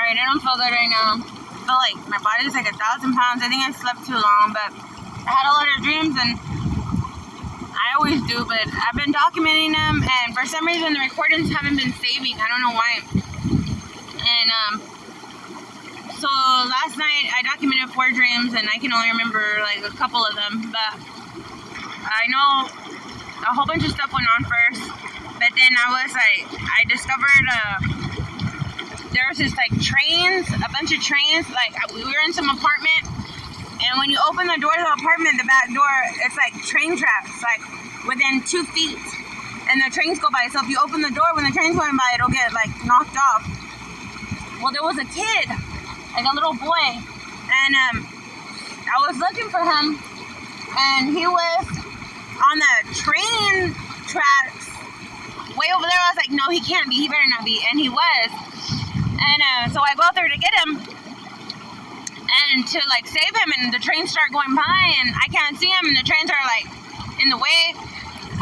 alright. I don't feel good right now. I feel like my body's like 1,000 pounds. I think I slept too long, but I had a lot of dreams, and I always do, but I've been documenting them, and for some reason the recordings haven't been saving. I don't know why. And so last night I documented 4 dreams, and I can only remember like a couple of them, but I know a whole bunch of stuff went on first. But then I discovered there was this like trains, a bunch of trains. Like we were in some apartment, and when you open the door to the apartment, the back door, it's like train tracks, like within 2 feet, and the trains go by. So if you open the door when the train's going by, it'll get like knocked off. Well, there was a kid, like a little boy, and I was looking for him, and he was on the train tracks way over there. I was like, no, he can't be. He better not be. And he was. And so I go out there to get him and to like save him. And the trains start going by, and I can't see him. And the trains are like in the way.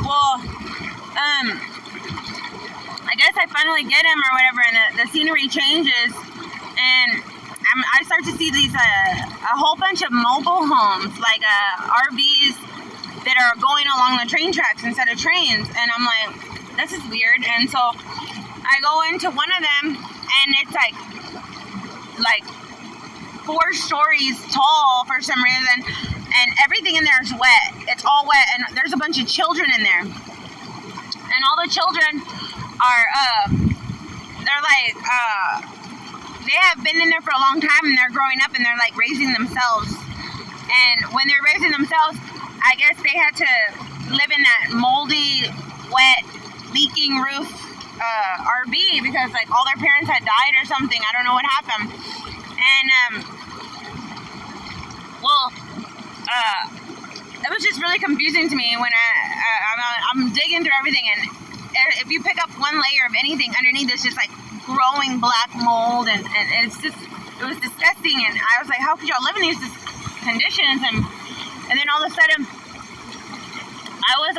Well, I guess I finally get him or whatever, and the scenery changes, and I start to see these a whole bunch of mobile homes, like RVs that are going along the train tracks instead of trains. And I'm like, this is weird. And so I go into one of them, and it's like 4 stories tall for some reason, and everything in there is wet. It's all wet, and there's a bunch of children in there, and all the children are they're like they have been in there for a long time, and they're growing up, and they're like raising themselves. And when they're raising themselves, I guess they had to live in that moldy, wet, leaking roof RV because like all their parents had died or something. I don't know what happened. And it was just really confusing to me when I'm digging through everything, and if you pick up one layer of anything underneath, it's just like growing black mold, and it was disgusting. And I was like, how could y'all live in these conditions? And then all of a sudden I was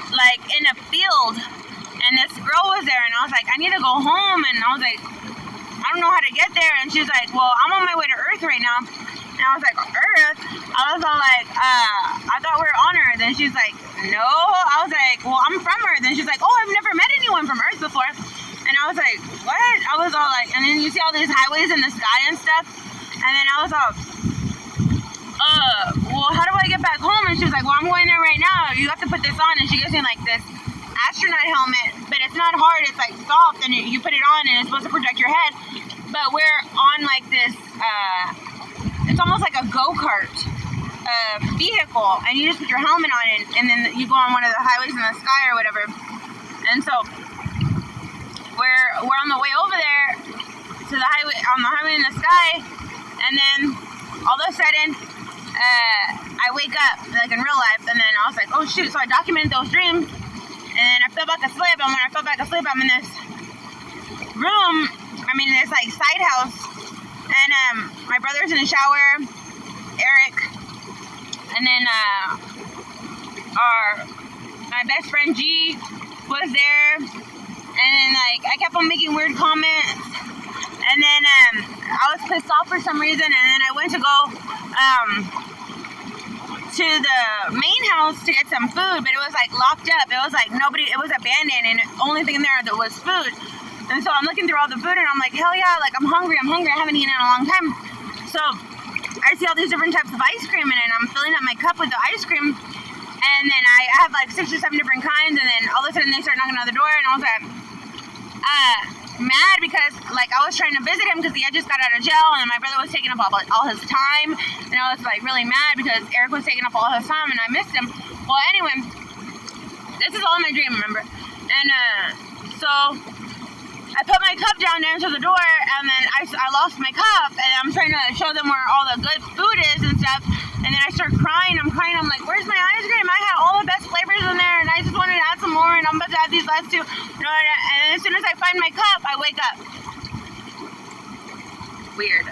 like in a field, and this girl was there, and I was like, I need to go home. And I was like, I don't know how to get there. And she's like, well, I'm on my way to Earth right now. And I was like, Earth? I was all like, I thought we were on Earth. And she's like, no. I was like, well, I'm from Earth. And she's like, oh, I've never met anyone from Earth before. And I was like, what? I was all like, and then you see all these highways in the sky and stuff. And then I was all, well, how do I get back home? And she was like, well, I'm going there right now. You have to put this on. And she gives me like this astronaut helmet, but it's not hard. It's like soft, and you put it on, and it's supposed to protect your head. But we're on like this, it's almost like a go-kart vehicle, and you just put your helmet on it, and then you go on one of the highways in the sky or whatever. And so we're on the way over there to the highway in the sky, and then all of a sudden I wake up like in real life, and then I was like, oh shoot. So I documented those dreams, and I fell back asleep, and when I fell back asleep, I'm in this room, this like side house, and my brother's in the shower, Eric, and then my best friend G was there, and then like I kept on making weird comments, and then I was pissed off for some reason, and then I went to go to the main house to get some food, but it was like locked up. It was like nobody, it was abandoned, and the only thing in there that was food. And so I'm looking through all the food, and I'm like, hell yeah, like I'm hungry, I haven't eaten in a long time. So I see all these different types of ice cream, and I'm filling up my cup with the ice cream, and then I have like 6 or 7 different kinds, and then all of a sudden they start knocking on the door, and I was like, mad because like I was trying to visit him because he had just got out of jail, and then my brother was taking up all his time, and I was like really mad because Eric was taking up all his time, and I missed him. Well, anyway, this is all in my dream, remember? And so I put my cup down there to the door, and then I lost my cup, and I'm trying to show them where all the good food is and stuff, and then I start crying. I'm like, where's my ice cream? I had all the best flavors in there, and I just wanted to add some more, and I'm about to add these last 2. And as soon as I find my cup, I wake up. Weird.